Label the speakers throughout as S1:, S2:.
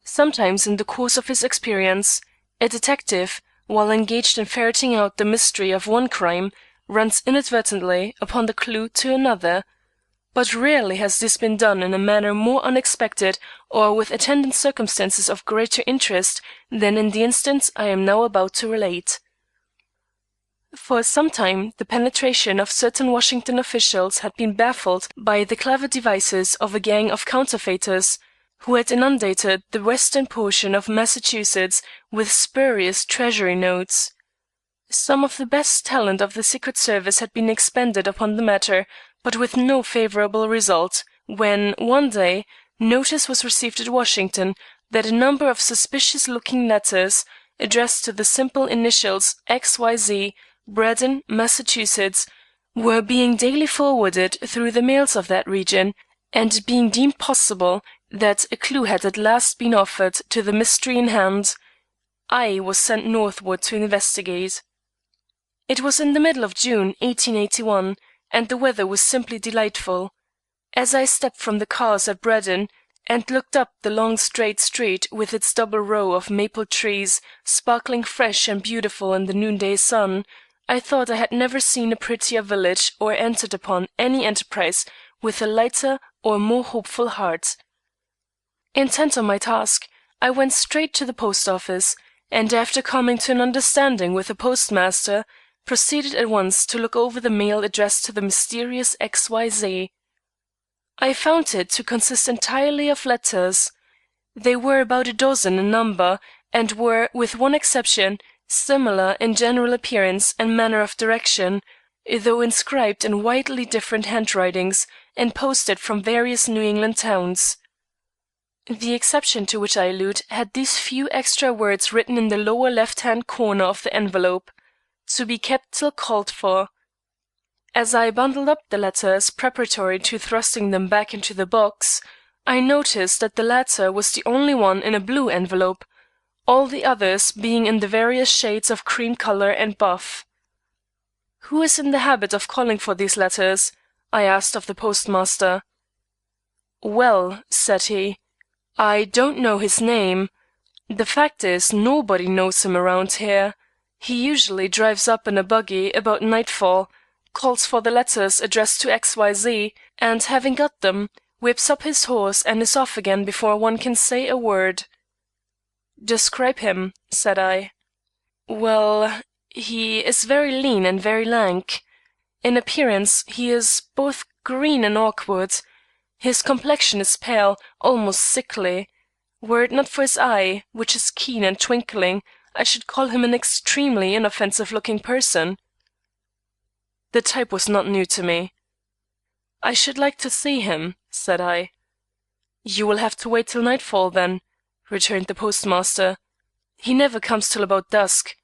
S1: Sometimes in the course of his experience, a detective, while engaged in ferreting out the mystery of one crime, runs inadvertently upon the clue to another, but rarely has this been done in a manner more unexpected or with attendant circumstances of greater interest than in the instance I am now about to relate. For some time the penetration of certain Washington officials had been baffled by the clever devices of a gang of counterfeiters who had inundated the western portion of Massachusetts with spurious treasury notes. Some of the best talent of the Secret Service had been expended upon the matter, but with no favorable result, when, one day, notice was received at Washington that a number of suspicious-looking letters, addressed to the simple initials XYZ, Braddon, Massachusetts, were being daily forwarded through the mails of that region, and it being deemed possible that a clue had at last been offered to the mystery in hand, I was sent northward to investigate. It was in the middle of June, 1881, and the weather was simply delightful. As I stepped from the cars at Braddon and looked up the long straight street with its double row of maple trees, sparkling fresh and beautiful in the noonday sun, I thought I had never seen a prettier village or entered upon any enterprise with a lighter or more hopeful heart. Intent on my task, I went straight to the post office, and after coming to an understanding with the postmaster, proceeded at once to look over the mail addressed to the mysterious XYZ. I found it to consist entirely of letters. They were about a dozen in number, and were, with one exception, similar in general appearance and manner of direction, though inscribed in widely different handwritings, and posted from various New England towns. The exception to which I allude had these few extra words written in the lower left-hand corner of the envelope: "To be kept till called for." As I bundled up the letters preparatory to thrusting them back into the box, I noticed that the latter was the only one in a blue envelope, all the others being in the various shades of cream color and buff. "Who is in the habit of calling for these letters?" I asked of the postmaster. "Well," said he, "I don't know his name. The fact is, nobody knows him around here. He usually drives up in a buggy about nightfall, calls for the letters addressed to XYZ, and having got them, whips up his horse and is off again before one can say a word." "Describe him," said I. "Well, he is very lean and very lank. In appearance he is both green and awkward. His complexion is pale, almost sickly. Were it not for his eye, which is keen and twinkling, I should call him an extremely inoffensive-looking person." The type was not new to me. "I should like to see him," said I. "You will have to wait till nightfall, then," returned the postmaster. "He never comes till about dusk.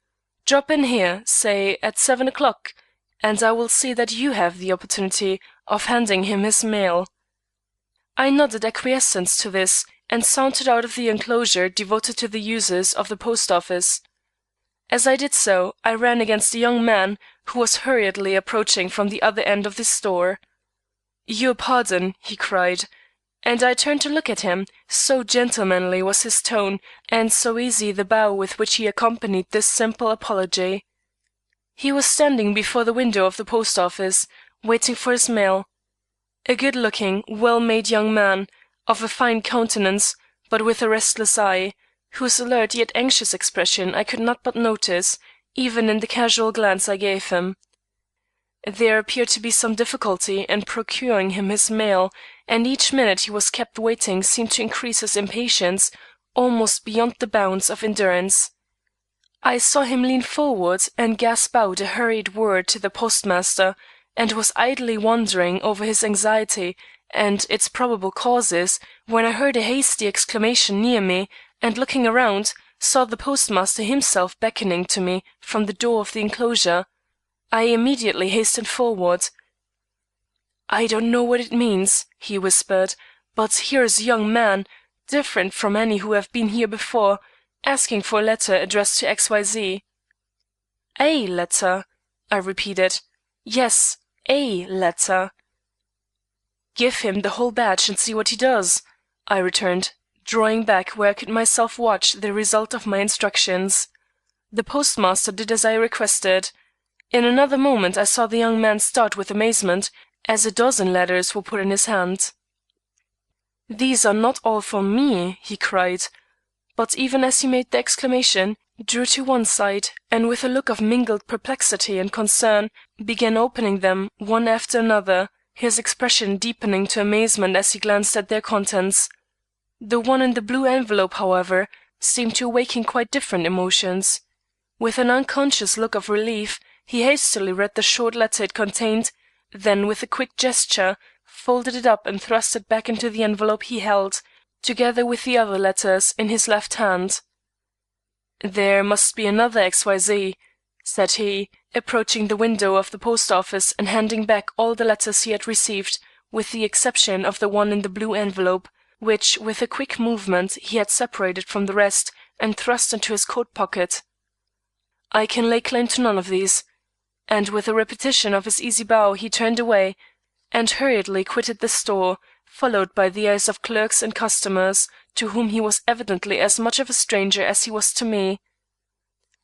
S1: Drop in here, say at 7 o'clock, and I will see that you have the opportunity of handing him his mail." I nodded acquiescence to this, and sauntered out of the enclosure devoted to the uses of the post office. As I did so, I ran against a young man who was hurriedly approaching from the other end of the store. "Your pardon," he cried, and I turned to look at him, so gentlemanly was his tone, and so easy the bow with which he accompanied this simple apology. He was standing before the window of the post office, waiting for his mail. A good-looking, well-made young man, of a fine countenance, but with a restless eye, whose alert yet anxious expression I could not but notice, even in the casual glance I gave him. There appeared to be some difficulty in procuring him his mail, and each minute he was kept waiting seemed to increase his impatience almost beyond the bounds of endurance. I saw him lean forward and gasp out a hurried word to the postmaster, and was idly wondering over his anxiety and its probable causes, when I heard a hasty exclamation near me, and looking around, saw the postmaster himself beckoning to me from the door of the enclosure. I immediately hastened forward. "I don't know what it means," he whispered, "but here is a young man, different from any who have been here before, asking for a letter addressed to XYZ." "A letter?" I repeated. "Yes, a letter." "Give him the whole batch and see what he does," I returned, drawing back where I could myself watch the result of my instructions. The postmaster did as I requested. In another moment I saw the young man start with amazement as a dozen letters were put in his hand. "These are not all for me," he cried, but even as he made the exclamation, drew to one side, and with a look of mingled perplexity and concern, began opening them one after another, his expression deepening to amazement as he glanced at their contents. The one in the blue envelope, however, seemed to awaken quite different emotions. With an unconscious look of relief, he hastily read the short letter it contained, then with a quick gesture, folded it up and thrust it back into the envelope he held, together with the other letters, in his left hand. "There must be another XYZ," said he, approaching the window of the post office and handing back all the letters he had received, with the exception of the one in the blue envelope, which with a quick movement he had separated from the rest and thrust into his coat pocket. "I can lay claim to none of these," and with a repetition of his easy bow he turned away, and hurriedly quitted the store, followed by the eyes of clerks and customers, to whom he was evidently as much of a stranger as he was to me.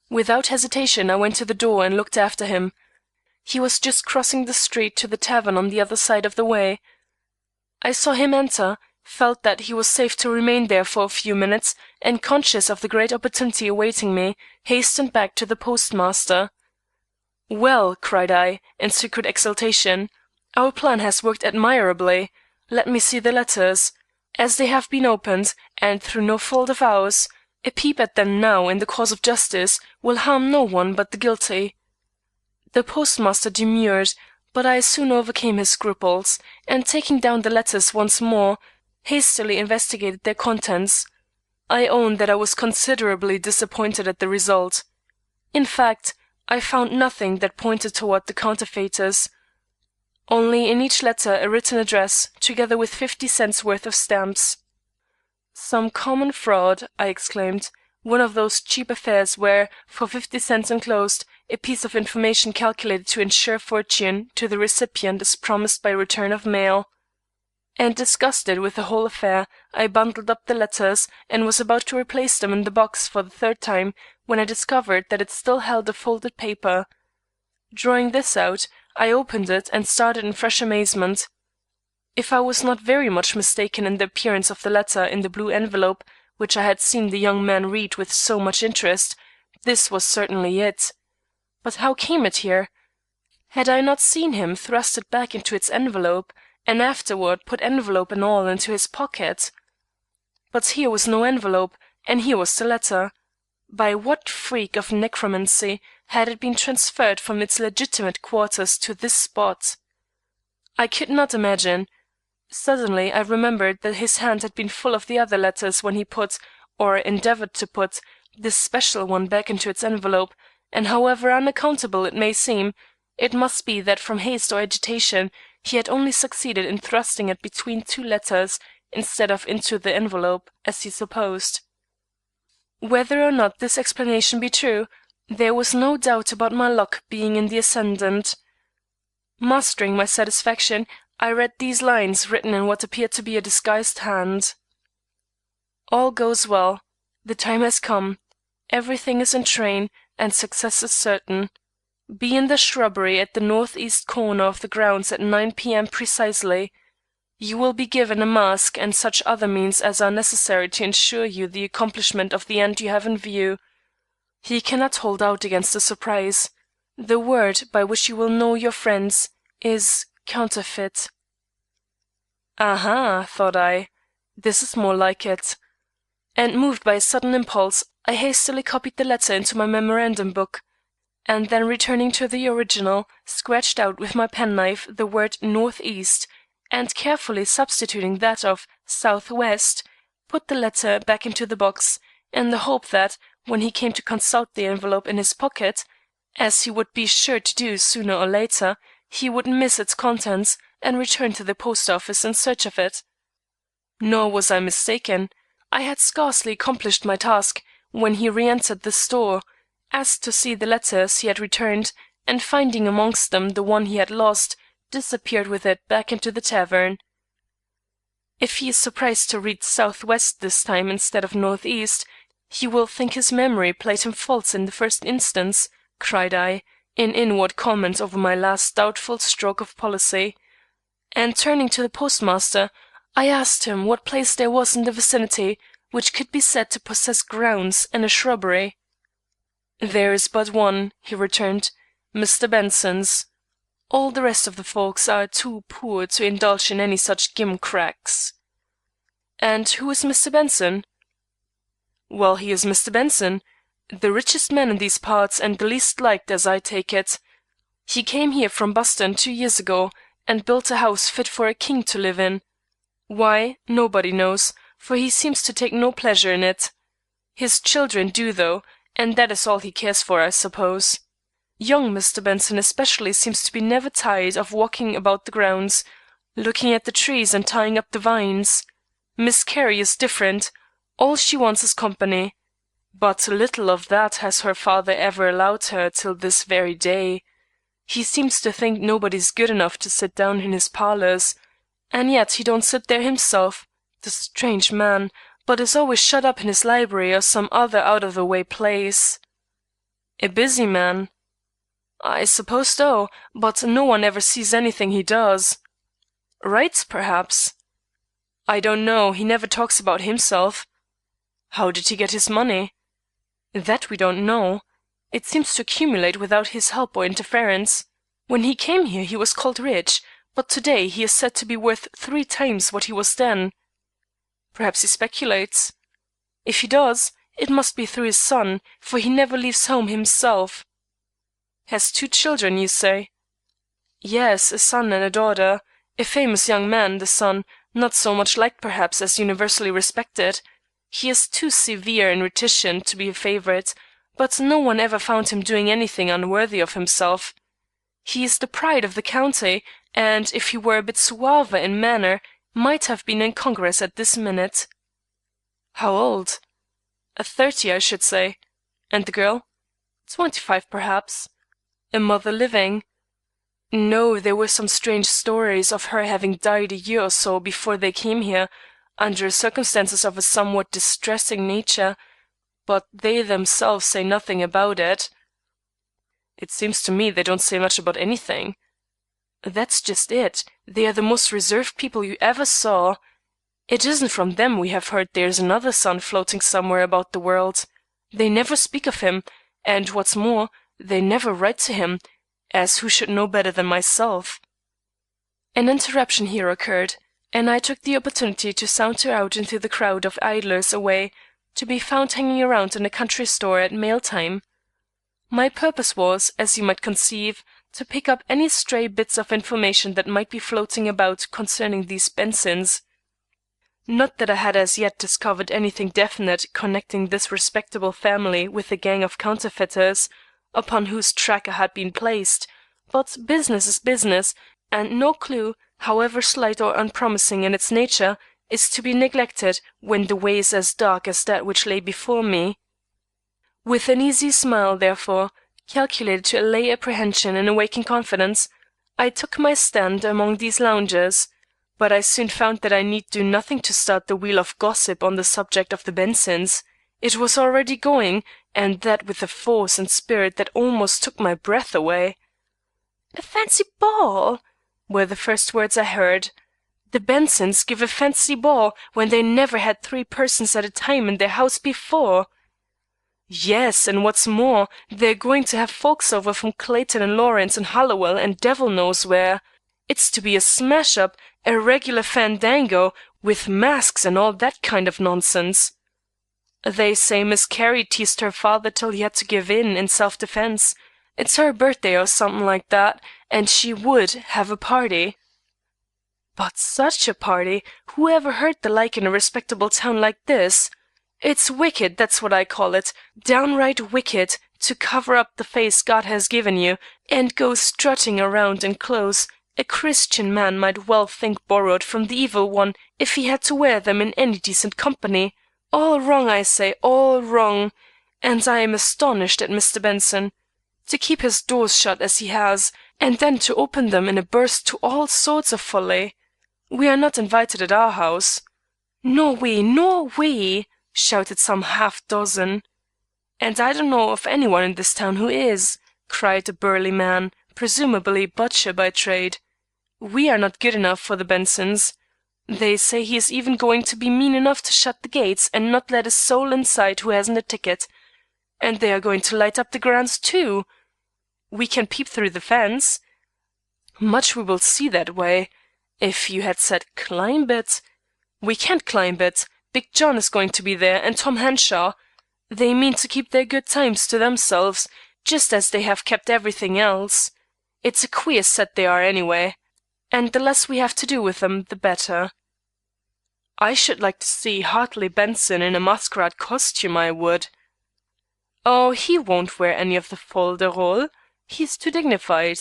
S1: Without hesitation I went to the door and looked after him. He was just crossing the street to the tavern on the other side of the way. I saw him enter, felt that he was safe to remain there for a few minutes, and conscious of the great opportunity awaiting me, hastened back to the postmaster. "Well," cried I, in secret exultation, "our plan has worked admirably. Let me see the letters. As they have been opened, and through no fault of ours, a peep at them now in the cause of justice will harm no one but the guilty." The postmaster demurred, but I soon overcame his scruples, and taking down the letters once more, hastily investigated their contents. I own that I was considerably disappointed at the result. In fact, I found nothing that pointed toward the counterfeiters. Only in each letter a written address, together with 50 cents worth of stamps. "Some common fraud," I exclaimed, "one of those cheap affairs where, for 50 cents enclosed, a piece of information calculated to ensure fortune to the recipient is promised by return of mail." And disgusted with the whole affair, I bundled up the letters and was about to replace them in the box for the third time when I discovered that it still held a folded paper. Drawing this out, I opened it and started in fresh amazement. If I was not very much mistaken in the appearance of the letter in the blue envelope, which I had seen the young man read with so much interest, this was certainly it. But how came it here? Had I not seen him thrust it back into its envelope, and afterward put envelope and all into his pocket? But here was no envelope, and here was the letter. By what freak of necromancy had it been transferred from its legitimate quarters to this spot? I could not imagine. Suddenly I remembered that his hand had been full of the other letters when he put, or endeavored to put, this special one back into its envelope, and however unaccountable it may seem, it must be that from haste or agitation he had only succeeded in thrusting it between two letters instead of into the envelope, as he supposed. Whether or not this explanation be true, there was no doubt about my luck being in the ascendant. Mastering my satisfaction, I read these lines written in what appeared to be a disguised hand. "All goes well. The time has come. Everything is in train, and success is certain. Be in the shrubbery at the northeast corner of the grounds at 9 p.m. precisely. You will be given a mask and such other means as are necessary to ensure you the accomplishment of the end you have in view. He cannot hold out against a surprise. The word by which you will know your friends is counterfeit." "Aha!" thought I. "This is more like it." And moved by a sudden impulse, I hastily copied the letter into my memorandum book, and then returning to the original, scratched out with my penknife the word northeast, and carefully substituting that of southwest, put the letter back into the box, in the hope that, when he came to consult the envelope in his pocket, as he would be sure to do sooner or later, he would miss its contents and return to the post office in search of it. Nor was I mistaken. I had scarcely accomplished my task when he re-entered the store, asked to see the letters he had returned, and finding amongst them the one he had lost, disappeared with it back into the tavern. If he is surprised to read southwest this time instead of northeast, he will think his memory played him false in the first instance," cried I, in inward comment over my last doubtful stroke of policy. And turning to the postmaster, I asked him what place there was in the vicinity which could be said to possess grounds and a shrubbery. "There is but one," he returned, "Mr. Benson's. All the rest of the folks are too poor to indulge in any such gimcracks." "And who is Mr. Benson?" "Well, he is Mr. Benson, the richest man in these parts and the least liked, as I take it. He came here from Boston 2 years ago, and built a house fit for a king to live in. Why, nobody knows, for he seems to take no pleasure in it. His children do, though, and that is all he cares for, I suppose. Young Mr. Benson especially seems to be never tired of walking about the grounds, looking at the trees and tying up the vines. Miss Carrie is different. All she wants is company. But little of that has her father ever allowed her till this very day. He seems to think nobody's good enough to sit down in his parlors, and yet he don't sit there himself, the strange man, but is always shut up in his library or some other out-of-the-way place." "A busy man?" "I suppose so, but no one ever sees anything he does." "Writes, perhaps?" "I don't know. He never talks about himself." "How did he get his money?" "That we don't know. It seems to accumulate without his help or interference. When he came here he was called rich, but to-day he is said to be worth 3 times what he was then." "Perhaps he speculates." "If he does, it must be through his son, for he never leaves home himself." "Has 2 children, you say?" "Yes, a son and a daughter. A famous young man, the son, not so much liked perhaps as universally respected. He is too severe and reticent to be a favorite, but no one ever found him doing anything unworthy of himself. He is the pride of the county, and if he were a bit suaver in manner, might have been in Congress at this minute." "How old?" 30, I should say." "And the girl?" 25, perhaps." "A mother living?" "No, there were some strange stories of her having died a year or so before they came here, under circumstances of a somewhat distressing nature, but they themselves say nothing about it." "It seems to me they don't say much about anything." "That's just it. They are the most reserved people you ever saw. It isn't from them we have heard there's another son floating somewhere about the world. They never speak of him, and what's more, they never write to him, as who should know better than myself." An interruption here occurred, and I took the opportunity to saunter out into the crowd of idlers away, to be found hanging around in a country store at mail time. My purpose was, as you might conceive, to pick up any stray bits of information that might be floating about concerning these Bensons. Not that I had as yet discovered anything definite connecting this respectable family with the gang of counterfeiters upon whose track I had been placed, but business is business, and no clue, however slight or unpromising in its nature, is to be neglected when the way is as dark as that which lay before me. With an easy smile, therefore, calculated to allay apprehension and awaken confidence, I took my stand among these loungers, but I soon found that I need do nothing to start the wheel of gossip on the subject of the Bensons. It was already going, and that with a force and spirit that almost took my breath away. "A fancy ball!" were the first words I heard. The Bensons give a fancy ball when they never had 3 persons at a time in their house before. "Yes, and what's more, they're going to have folks over from Clayton and Lawrence and Hollowell and devil knows where. It's to be a smash-up, a regular fandango, with masks and all that kind of nonsense. They say Miss Carrie teased her father till he had to give in self-defense. It's her birthday or something like that, and she would have a party." "But such a party! Who ever heard the like in a respectable town like this? It's wicked, that's what I call it, downright wicked, to cover up the face God has given you, and go strutting around in clothes a Christian man might well think borrowed from the evil one if he had to wear them in any decent company. All wrong, I say, all wrong. And I am astonished at Mr. Benson. To keep his doors shut as he has, and then to open them in a burst to all sorts of folly. We are not invited at our house." "Nor we, nor we," shouted some half dozen. "And I don't know of anyone in this town who is," cried a burly man, presumably butcher by trade. "We are not good enough for the Bensons. They say he is even going to be mean enough to shut the gates and not let a soul inside who hasn't a ticket. And they are going to light up the grounds too. We can peep through the fence. Much we will see that way. If you had said climb it. We can't climb it. Big John is going to be there, and Tom Henshaw. They mean to keep their good times to themselves, just as they have kept everything else. It's a queer set they are anyway, and the less we have to do with them the better." "I should like to see Hartley Benson in a masquerade costume, I would." "Oh, he won't wear any of the fol de rol. He's too dignified."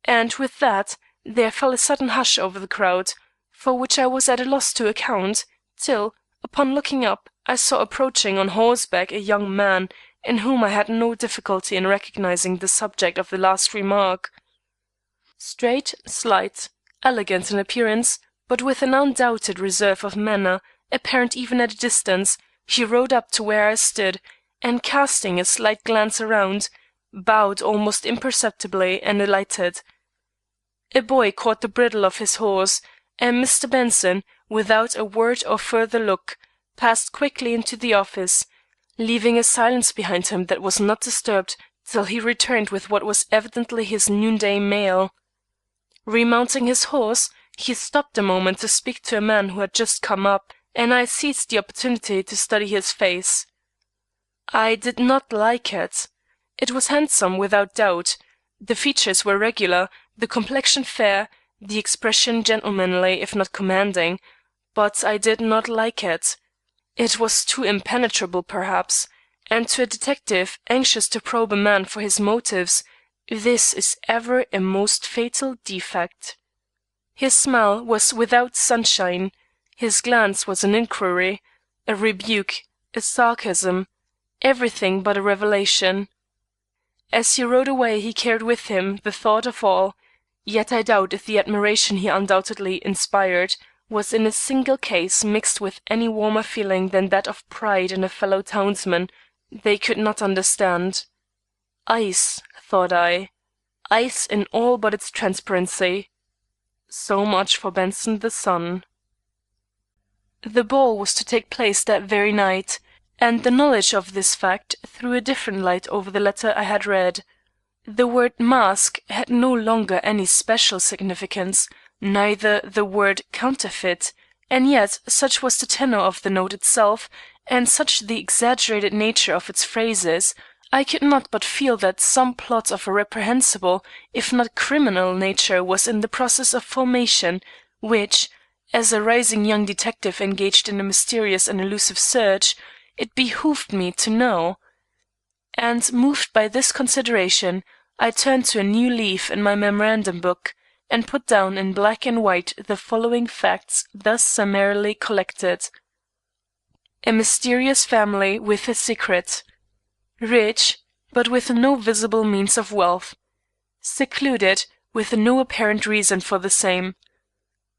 S1: And with that there fell a sudden hush over the crowd, for which I was at a loss to account, till, upon looking up, I saw approaching on horseback a young man, in whom I had no difficulty in recognizing the subject of the last remark. Straight, slight, elegant in appearance, but with an undoubted reserve of manner, apparent even at a distance, he rode up to where I stood, and casting a slight glance around, bowed almost imperceptibly and alighted. A boy caught the bridle of his horse, and Mr. Benson, without a word or further look, passed quickly into the office, leaving a silence behind him that was not disturbed till he returned with what was evidently his noonday mail. Remounting his horse, he stopped a moment to speak to a man who had just come up, and I seized the opportunity to study his face. I did not like it. It was handsome without doubt. The features were regular, the complexion fair, the expression gentlemanly if not commanding, but I did not like it. It was too impenetrable perhaps, and to a detective anxious to probe a man for his motives, this is ever a most fatal defect. His smile was without sunshine, his glance was an inquiry, a rebuke, a sarcasm, everything but a revelation. As he rode away he carried with him the thought of all, yet I doubt if the admiration he undoubtedly inspired was in a single case mixed with any warmer feeling than that of pride in a fellow townsman they could not understand. Ice, thought I, ice in all but its transparency. So much for Benson the son. The ball was to take place that very night, and the knowledge of this fact threw a different light over the letter I had read. The word mask had no longer any special significance, neither the word counterfeit, and yet such was the tenor of the note itself, and such the exaggerated nature of its phrases, I could not but feel that some plot of a reprehensible, if not criminal nature was in the process of formation, which, as a rising young detective engaged in a mysterious and elusive search, it behooved me to know. And moved by this consideration, I turned to a new leaf in my memorandum book, and put down in black and white the following facts thus summarily collected. A mysterious family with a secret. Rich, but with no visible means of wealth. Secluded, with no apparent reason for the same.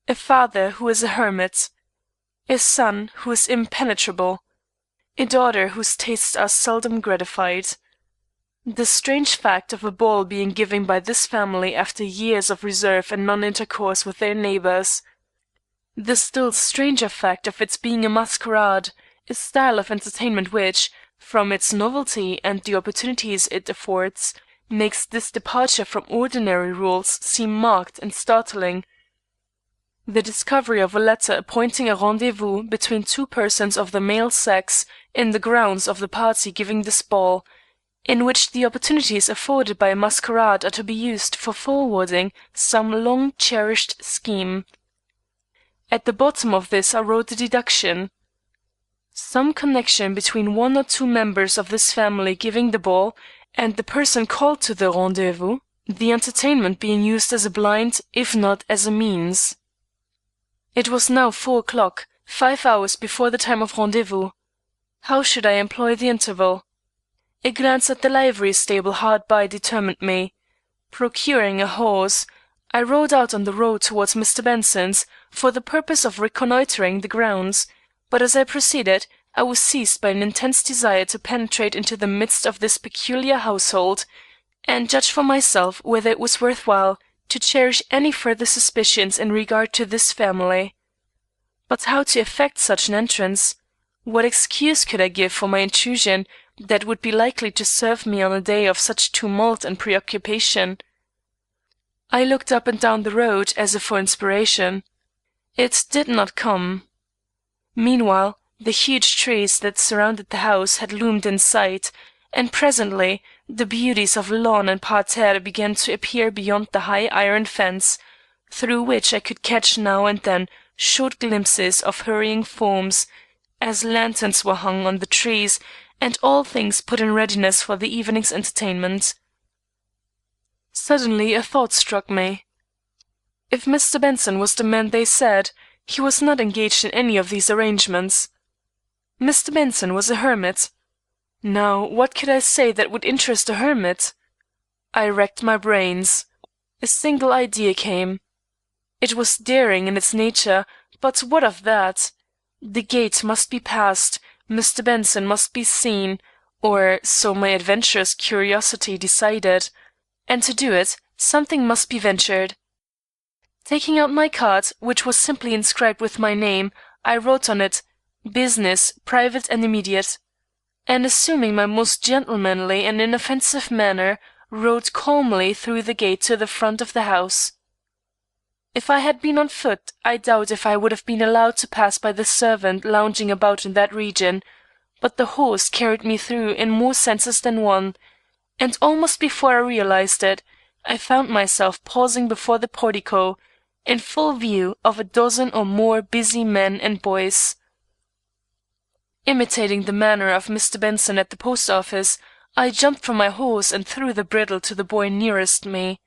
S1: A father who is a hermit. A son who is impenetrable. A daughter whose tastes are seldom gratified. The strange fact of a ball being given by this family after years of reserve and non-intercourse with their neighbors. The still stranger fact of its being a masquerade, a style of entertainment which, from its novelty and the opportunities it affords, makes this departure from ordinary rules seem marked and startling. The discovery of a letter appointing a rendezvous between two persons of the male sex in the grounds of the party giving this ball, in which the opportunities afforded by a masquerade are to be used for forwarding some long-cherished scheme. At the bottom of this I wrote the deduction: some connection between one or two members of this family giving the ball and the person called to the rendezvous, the entertainment being used as a blind, if not as a means. It was now 4 o'clock, 5 hours before the time of rendezvous. How should I employ the interval? A glance at the livery stable hard by determined me. Procuring a horse, I rode out on the road towards Mr. Benson's for the purpose of reconnoitering the grounds, but as I proceeded, I was seized by an intense desire to penetrate into the midst of this peculiar household, and judge for myself whether it was worth while to cherish any further suspicions in regard to this family. But how to effect such an entrance? What excuse could I give for my intrusion that would be likely to serve me on a day of such tumult and preoccupation? I looked up and down the road as if for inspiration. It did not come. Meanwhile, the huge trees that surrounded the house had loomed in sight, and presently the beauties of lawn and parterre began to appear beyond the high iron fence, through which I could catch now and then short glimpses of hurrying forms, as lanterns were hung on the trees, and all things put in readiness for the evening's entertainment. Suddenly a thought struck me. If Mr. Benson was the man they said, he was not engaged in any of these arrangements. Mr. Benson was a hermit. Now, what could I say that would interest a hermit? I racked my brains. A single idea came. It was daring in its nature, but what of that? The gate must be passed, Mr. Benson must be seen, or so my adventurous curiosity decided, and to do it, something must be ventured. Taking out my card, which was simply inscribed with my name, I wrote on it, "Business, private and immediate," and assuming my most gentlemanly and inoffensive manner, rode calmly through the gate to the front of the house. If I had been on foot, I doubt if I would have been allowed to pass by the servant lounging about in that region, but the horse carried me through in more senses than one, and almost before I realized it, I found myself pausing before the portico, in full view of a dozen or more busy men and boys. Imitating the manner of Mr. Benson at the post office, I jumped from my horse and threw the bridle to the boy nearest me.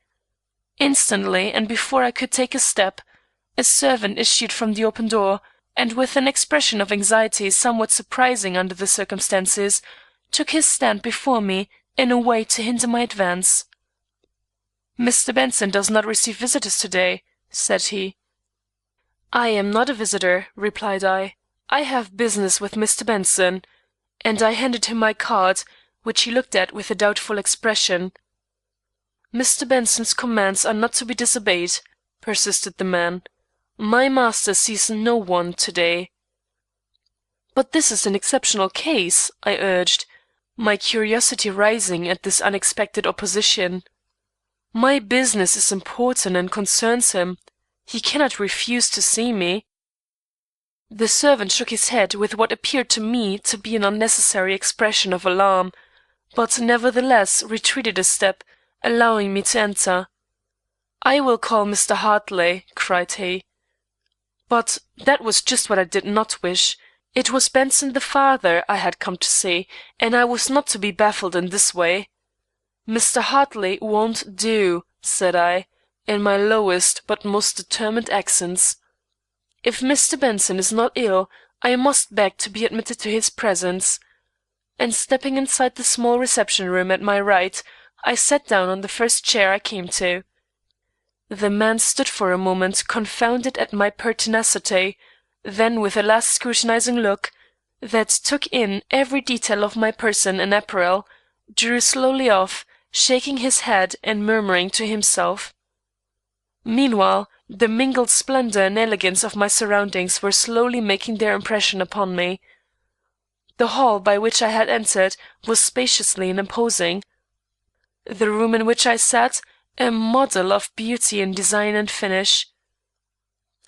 S1: Instantly, and before I could take a step, a servant issued from the open door, and with an expression of anxiety somewhat surprising under the circumstances, took his stand before me in a way to hinder my advance. "Mr. Benson does not receive visitors to-day," said he. "I am not a visitor," replied I. "I have business with Mr. Benson," and I handed him my card, which he looked at with a doubtful expression. "Mr. Benson's commands are not to be disobeyed," persisted the man. "My master sees no one to-day." "But this is an exceptional case," I urged, my curiosity rising at this unexpected opposition. "My business is important and concerns him. He cannot refuse to see me." The servant shook his head with what appeared to me to be an unnecessary expression of alarm, but nevertheless retreated a step, allowing me to enter. "I will call Mr. Hartley," cried he. But that was just what I did not wish. It was Benson the father I had come to see, and I was not to be baffled in this way. "Mr. Hartley won't do," said I, in my lowest but most determined accents. "If Mr. Benson is not ill, I must beg to be admitted to his presence." And stepping inside the small reception room at my right, I sat down on the first chair I came to. The man stood for a moment confounded at my pertinacity, then with a last scrutinizing look, that took in every detail of my person and apparel, drew slowly off, shaking his head and murmuring to himself. Meanwhile, the mingled splendor and elegance of my surroundings were slowly making their impression upon me. The hall by which I had entered was spaciously and imposing. The room in which I sat, a model of beauty in design and finish.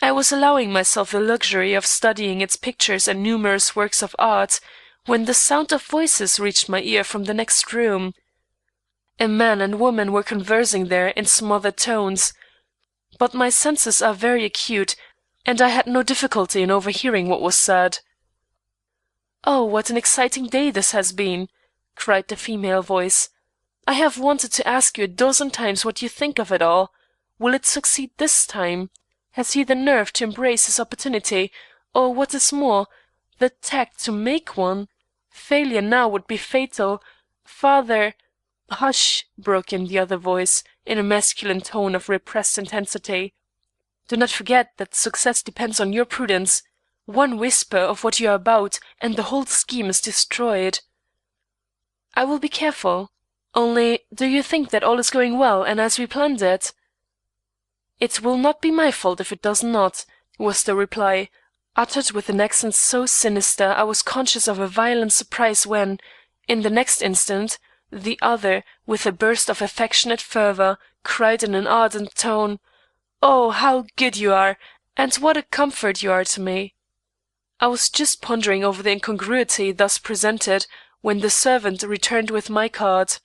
S1: I was allowing myself the luxury of studying its pictures and numerous works of art, when the sound of voices reached my ear from the next room. A man and woman were conversing there in smothered tones, but my senses are very acute, and I had no difficulty in overhearing what was said. "Oh, what an exciting day this has been!" cried the female voice. "I have wanted to ask you a dozen times what you think of it all. Will it succeed this time? Has he the nerve to embrace his opportunity, or what is more, the tact to make one? Failure now would be fatal. Father—" "Hush!" broke in the other voice, in a masculine tone of repressed intensity. "Do not forget that success depends on your prudence. One whisper of what you are about, and the whole scheme is destroyed." "I will be careful. Only, do you think that all is going well and as we planned it?" "It will not be my fault if it does not," was the reply, uttered with an accent so sinister I was conscious of a violent surprise when, in the next instant, the other, with a burst of affectionate fervour, cried in an ardent tone, "Oh, how good you are, and what a comfort you are to me!" I was just pondering over the incongruity thus presented when the servant returned with my card.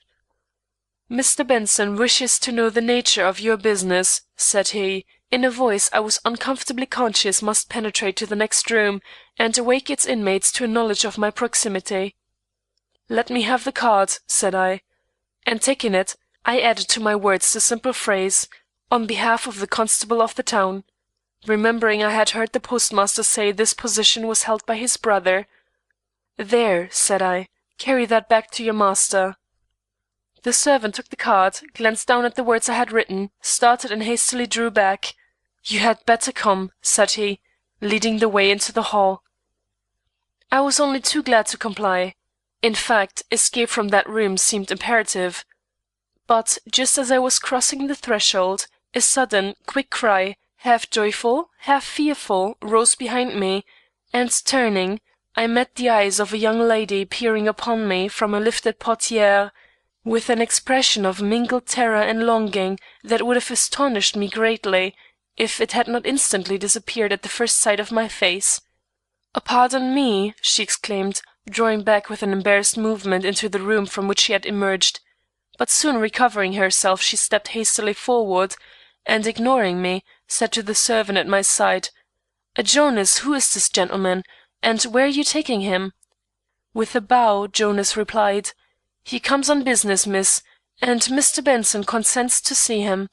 S1: "Mr. Benson wishes to know the nature of your business," said he, in a voice I was uncomfortably conscious must penetrate to the next room and awake its inmates to a knowledge of my proximity. "Let me have the card," said I, and taking it, I added to my words the simple phrase, "On behalf of the constable of the town," remembering I had heard the postmaster say this position was held by his brother. "There," said I, "carry that back to your master." The servant took the card, glanced down at the words I had written, started and hastily drew back. "You had better come," said he, leading the way into the hall. I was only too glad to comply. In fact, escape from that room seemed imperative. But just as I was crossing the threshold, a sudden, quick cry, half joyful, half fearful, rose behind me, and turning, I met the eyes of a young lady peering upon me from a lifted portière, with an expression of mingled terror and longing that would have astonished me greatly, if it had not instantly disappeared at the first sight of my face. "Pardon me," she exclaimed, drawing back with an embarrassed movement into the room from which she had emerged. But soon recovering herself she stepped hastily forward, and ignoring me, said to the servant at my side, "Jonas, who is this gentleman, and where are you taking him?" With a bow, Jonas replied, "He comes on business, miss, and Mr. Benson consents to see him."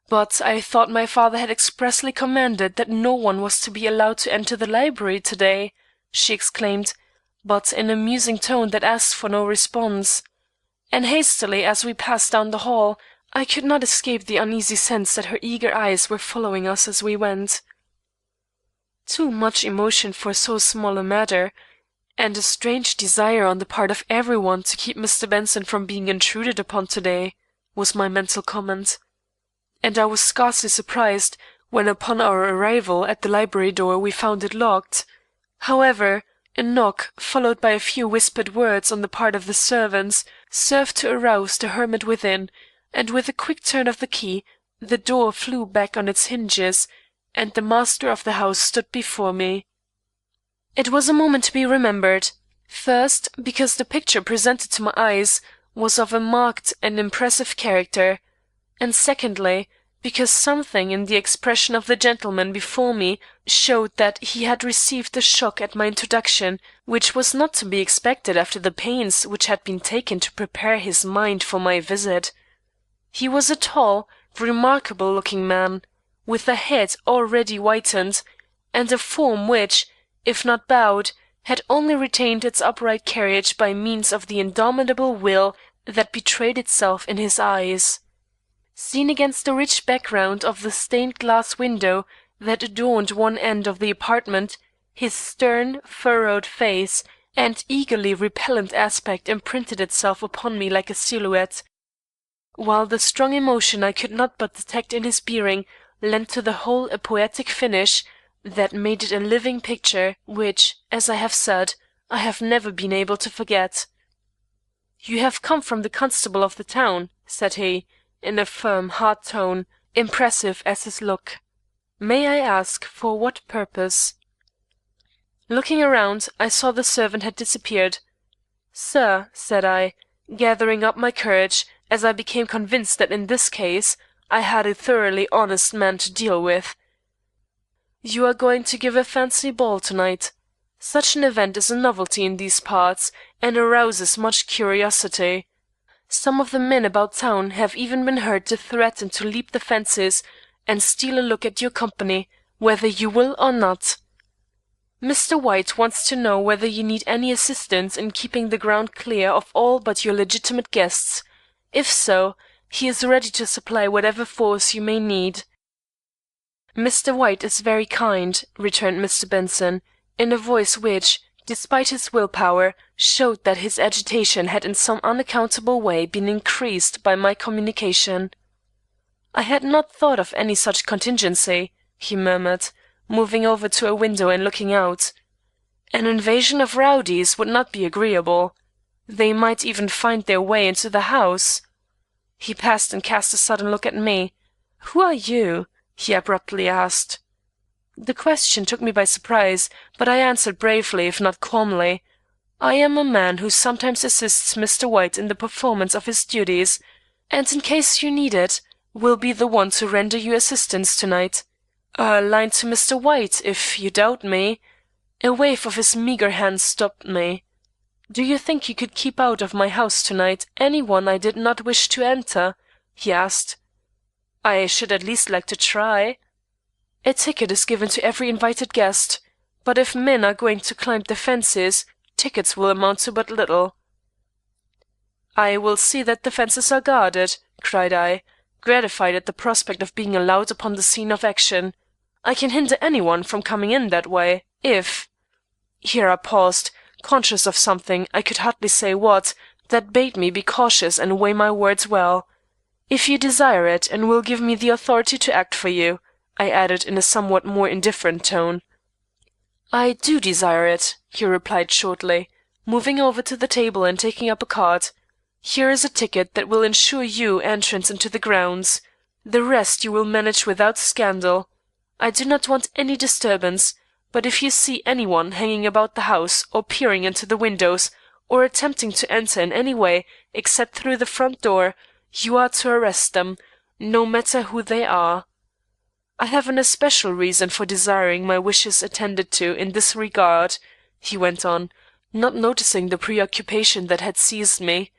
S1: "But I thought my father had expressly commanded that no one was to be allowed to enter the library to day," she exclaimed, but in a musing tone that asked for no response. And hastily as we passed down the hall, I could not escape the uneasy sense that her eager eyes were following us as we went. Too much emotion for so small a matter, and a strange desire on the part of every one to keep Mr. Benson from being intruded upon to-day, was my mental comment. And I was scarcely surprised when upon our arrival at the library door we found it locked. However, a knock, followed by a few whispered words on the part of the servants, served to arouse the hermit within, and with a quick turn of the key, the door flew back on its hinges, and the master of the house stood before me. It was a moment to be remembered. First, because the picture presented to my eyes was of a marked and impressive character, and secondly, because something in the expression of the gentleman before me showed that he had received a shock at my introduction, which was not to be expected after the pains which had been taken to prepare his mind for my visit. He was a tall, remarkable-looking man, with a head already whitened, and a form which, if not bowed, had only retained its upright carriage by means of the indomitable will that betrayed itself in his eyes. Seen against the rich background of the stained glass window that adorned one end of the apartment, his stern, furrowed face and eagerly repellent aspect imprinted itself upon me like a silhouette, while the strong emotion I could not but detect in his bearing lent to the whole a poetic finish that made it a living picture which, as I have said, I have never been able to forget. "You have come from the constable of the town," said he, in a firm, hard tone, impressive as his look. "May I ask for what purpose?" Looking around, I saw the servant had disappeared. "Sir," said I, gathering up my courage, as I became convinced that in this case I had a thoroughly honest man to deal with, "you are going to give a fancy ball to-night. Such an event is a novelty in these parts, and arouses much curiosity. Some of the men about town have even been heard to threaten to leap the fences and steal a look at your company, whether you will or not. Mr. White wants to know whether you need any assistance in keeping the ground clear of all but your legitimate guests. If so, He is ready to supply whatever force you may need." "Mr. White is very kind," returned Mr. Benson, in a voice which, despite his will power, showed that his agitation had in some unaccountable way been increased by my communication. "I had not thought of any such contingency," he murmured, moving over to a window and looking out. "An invasion of rowdies would not be agreeable. They might even find their way into the house." He paused and cast a sudden look at me. "Who are you?" he abruptly asked. The question took me by surprise, but I answered bravely if not calmly. "I am a man who sometimes assists Mr. White in the performance of his duties, and in case you need it, will be the one to render you assistance tonight. A line to Mr. White, if you doubt me." A wave of his meagre hand stopped me. "Do you think you could keep out of my house tonight any one I did not wish to enter?" he asked. "I should at least like to try." "A ticket is given to every invited guest, but if men are going to climb the fences, tickets will amount to but little." "I will see that the fences are guarded," cried I, gratified at the prospect of being allowed upon the scene of action. "I can hinder any one from coming in that way, if—" Here I paused, conscious of something, I could hardly say what, that bade me be cautious and weigh my words well. "If you desire it and will give me the authority to act for you," I added in a somewhat more indifferent tone. "I do desire it," he replied shortly, moving over to the table and taking up a card. "Here is a ticket that will ensure you entrance into the grounds. The rest you will manage without scandal. I do not want any disturbance, but if you see any one hanging about the house or peering into the windows or attempting to enter in any way except through the front door, you are to arrest them, no matter who they are. I have an especial reason for desiring my wishes attended to in this regard," he went on, not noticing the preoccupation that had seized me,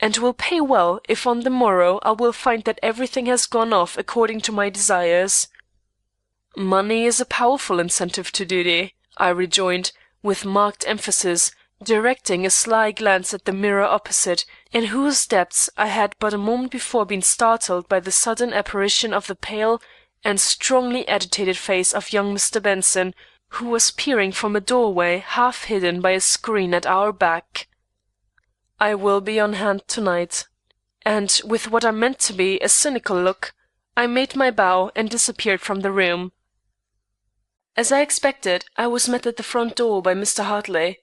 S1: "and will pay well if on the morrow I will find that everything has gone off according to my desires." "Money is a powerful incentive to duty," I rejoined, with marked emphasis, directing a sly glance at the mirror opposite, in whose depths I had but a moment before been startled by the sudden apparition of the pale and strongly agitated face of young Mr. Benson, who was peering from a doorway half hidden by a screen at our back. "I will be on hand to-night." And with what I meant to be a cynical look, I made my bow and disappeared from the room. As I expected, I was met at the front door by Mr. Hartley.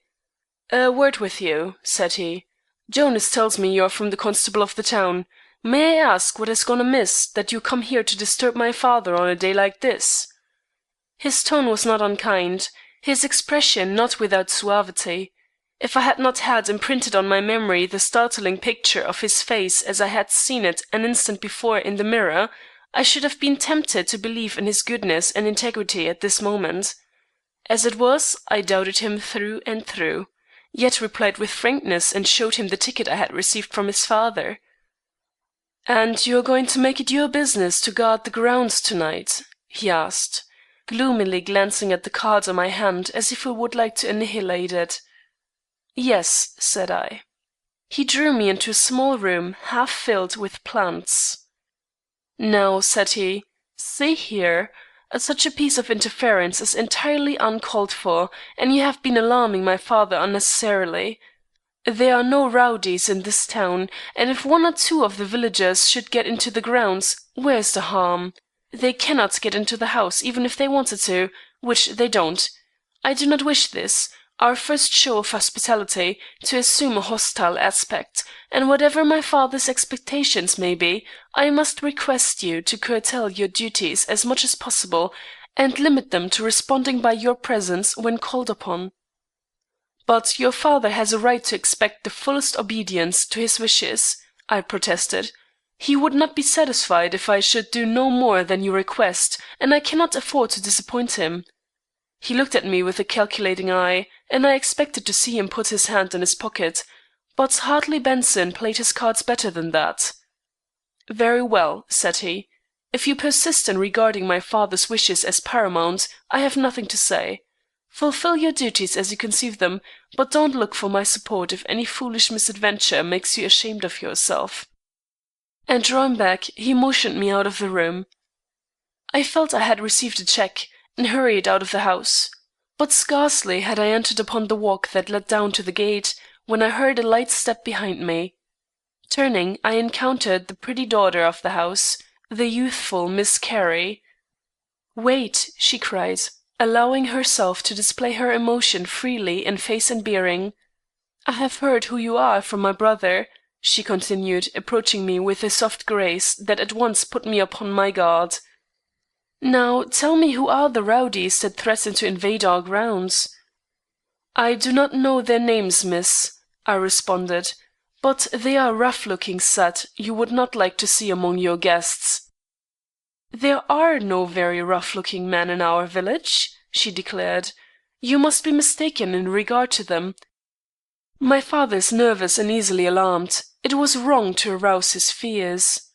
S1: "A word with you," said he. "Jonas tells me you are from the constable of the town. May I ask what has gone amiss, that you come here to disturb my father on a day like this?" His tone was not unkind, his expression not without suavity. If I had not had imprinted on my memory the startling picture of his face as I had seen it an instant before in the mirror, I should have been tempted to believe in his goodness and integrity at this moment. As it was, I doubted him through and through, yet replied with frankness and showed him the ticket I had received from his father. "And you are going to make it your business to guard the grounds to-night?" he asked, gloomily glancing at the card on my hand as if he would like to annihilate it. "Yes," said I. He drew me into a small room half filled with plants. "Now," said he, "see here. Such a piece of interference is entirely uncalled for, and you have been alarming my father unnecessarily. There are no rowdies in this town, and if one or two of the villagers should get into the grounds, where is the harm? They cannot get into the house even if they wanted to, which they don't. I do not wish this, our first show of hospitality, to assume a hostile aspect, and whatever my father's expectations may be, I must request you to curtail your duties as much as possible, and limit them to responding by your presence when called upon." "But your father has a right to expect the fullest obedience to his wishes," I protested. "He would not be satisfied if I should do no more than you request, and I cannot afford to disappoint him." He looked at me with a calculating eye, and I expected to see him put his hand in his pocket, but Hartley Benson played his cards better than that. "Very well," said he. "If you persist in regarding my father's wishes as paramount, I have nothing to say. Fulfill your duties as you conceive them, but don't look for my support if any foolish misadventure makes you ashamed of yourself." and drawing back, he motioned me out of the room. I felt I had received a check, and hurried out of the house. But scarcely had I entered upon the walk that led down to the gate, when I heard a light step behind me. Turning, I encountered the pretty daughter of the house, the youthful Miss Carey. "Wait," she cried, allowing herself to display her emotion freely in face and bearing. "I have heard who you are from my brother," she continued, approaching me with a soft grace that at once put me upon my guard. "Now tell me who are the rowdies that threaten to invade our grounds?" "I do not know their names, miss," I responded, "but they are a rough-looking set you would not like to see among your guests." "There are no very rough-looking men in our village," she declared. "You must be mistaken in regard to them. My father is nervous and easily alarmed. It was wrong to arouse his fears."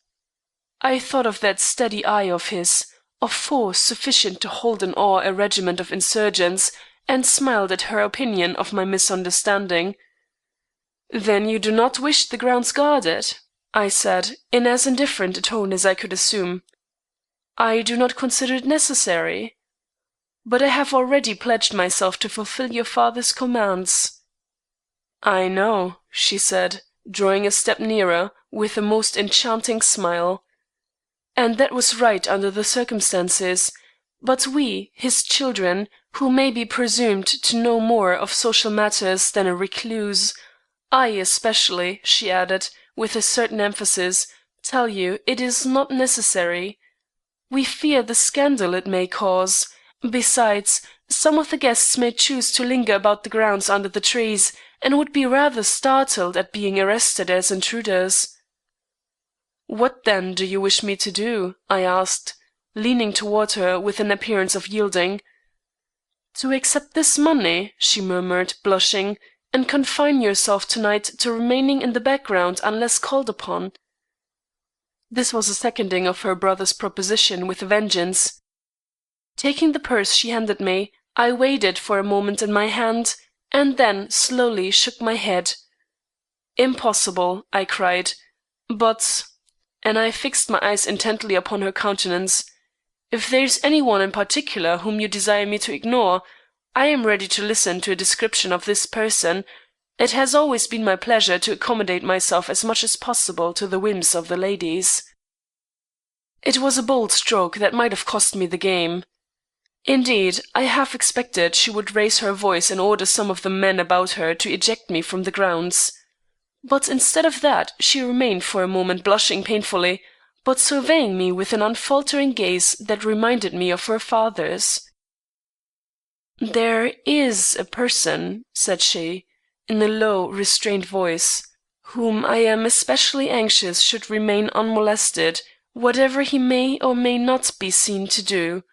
S1: I thought of that steady eye of his, of force sufficient to hold in awe a regiment of insurgents, and smiled at her opinion of my misunderstanding. "Then you do not wish the grounds guarded?" I said, in as indifferent a tone as I could assume. "I do not consider it necessary." "But I have already pledged myself to fulfill your father's commands." "I know," she said, drawing a step nearer, with a most enchanting smile. "And that was right under the circumstances, but we, his children, who may be presumed to know more of social matters than a recluse, I especially," she added, with a certain emphasis, "tell you it is not necessary. We fear the scandal it may cause. Besides, some of the guests may choose to linger about the grounds under the trees, and would be rather startled at being arrested as intruders." "What then do you wish me to do?" I asked, leaning toward her with an appearance of yielding. "To accept this money," she murmured, blushing, "and confine yourself to night to remaining in the background unless called upon." This was a seconding of her brother's proposition with a vengeance. Taking the purse she handed me, I weighed it for a moment in my hand, and then slowly shook my head. "Impossible," I cried. "But," and I fixed my eyes intently upon her countenance, "if there is any one in particular whom you desire me to ignore, I am ready to listen to a description of this person. It has always been my pleasure to accommodate myself as much as possible to the whims of the ladies." It was a bold stroke that might have cost me the game. Indeed, I half expected she would raise her voice and order some of the men about her to eject me from the grounds. But instead of that, she remained for a moment blushing painfully, but surveying me with an unfaltering gaze that reminded me of her father's. "There is a person," said she, in a low, restrained voice, "whom I am especially anxious should remain unmolested, whatever he may or may not be seen to do.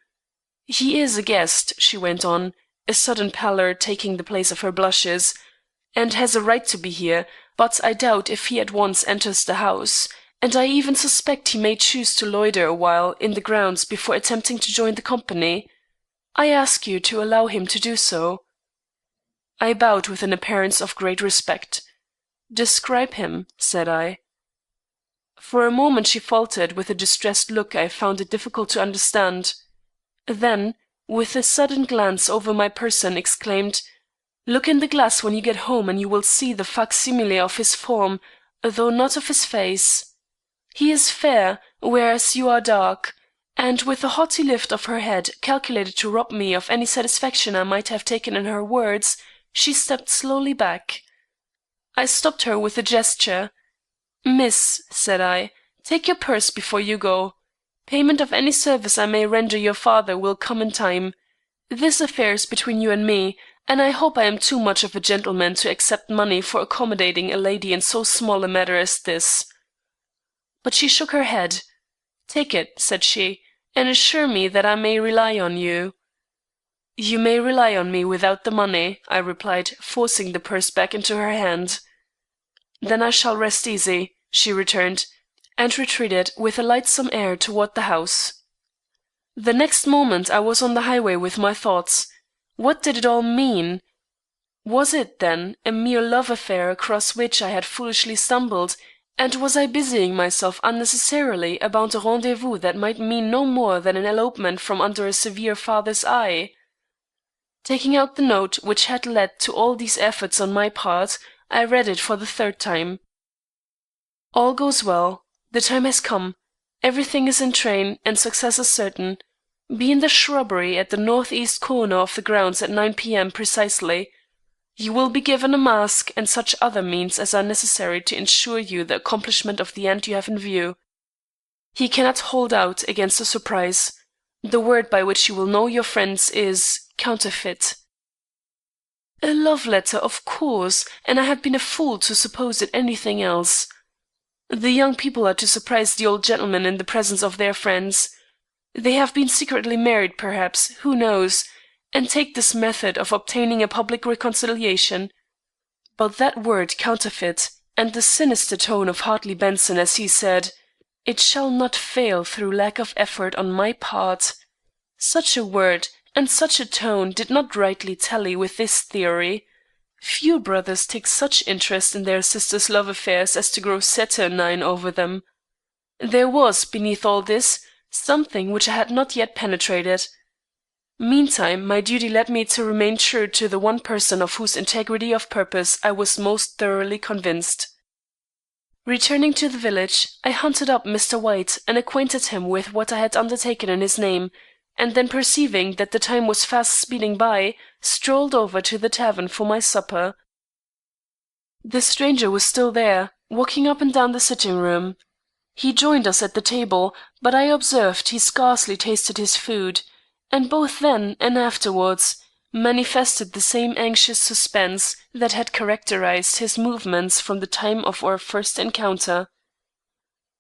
S1: He is a guest," she went on, a sudden pallor taking the place of her blushes, "and has a right to be here, but I doubt if he at once enters the house, and I even suspect he may choose to loiter a while in the grounds before attempting to join the company. I ask you to allow him to do so." I bowed with an appearance of great respect. "Describe him," said I. For a moment she faltered with a distressed look I found it difficult to understand. Then, with a sudden glance over my person, exclaimed, "Look in the glass when you get home and you will see the facsimile of his form, though not of his face. He is fair, whereas you are dark," and with a haughty lift of her head calculated to rob me of any satisfaction I might have taken in her words, she stepped slowly back. I stopped her with a gesture. "Miss," said I, "take your purse before you go. Payment of any service I may render your father will come in time. This affair is between you and me, and I hope I am too much of a gentleman to accept money for accommodating a lady in so small a matter as this." But she shook her head. "Take it," said she, "and assure me that I may rely on you." "You may rely on me without the money," I replied, forcing the purse back into her hand. "Then I shall rest easy," she returned, and retreated with a lightsome air toward the house. The next moment I was on the highway with my thoughts. What did it all mean? Was it, then, a mere love affair across which I had foolishly stumbled, And was I busying myself unnecessarily about a rendezvous that might mean no more than an elopement from under a severe father's eye? Taking out the note which had led to all these efforts on my part, I read it for the third time. All goes well. The time has come. Everything is in train, and success is certain. Be in the shrubbery at the northeast corner of the grounds at 9 p.m. precisely. You will be given a mask and such other means as are necessary to ensure you the accomplishment of the end you have in view. He cannot hold out against a surprise. The word by which you will know your friends is counterfeit. A love letter, of course, and I had been a fool to suppose it anything else. The young people are to surprise the old gentleman in the presence of their friends. They have been secretly married, perhaps, who knows, and take this method of obtaining a public reconciliation. But that word counterfeit, and the sinister tone of Hartley Benson as he said, "It shall not fail through lack of effort on my part." Such a word and such a tone did not rightly tally with this theory. Few brothers take such interest in their sisters' love affairs as to grow saturnine over them. There was, beneath all this, something which I had not yet penetrated. Meantime, my duty led me to remain true to the one person of whose integrity of purpose I was most thoroughly convinced. Returning to the village, I hunted up Mr. White and acquainted him with what I had undertaken in his name, and then perceiving that the time was fast speeding by, strolled over to the tavern for my supper. The stranger was still there, walking up and down the sitting-room. He joined us at the table, but I observed he scarcely tasted his food, and both then and afterwards manifested the same anxious suspense that had characterized his movements from the time of our first encounter.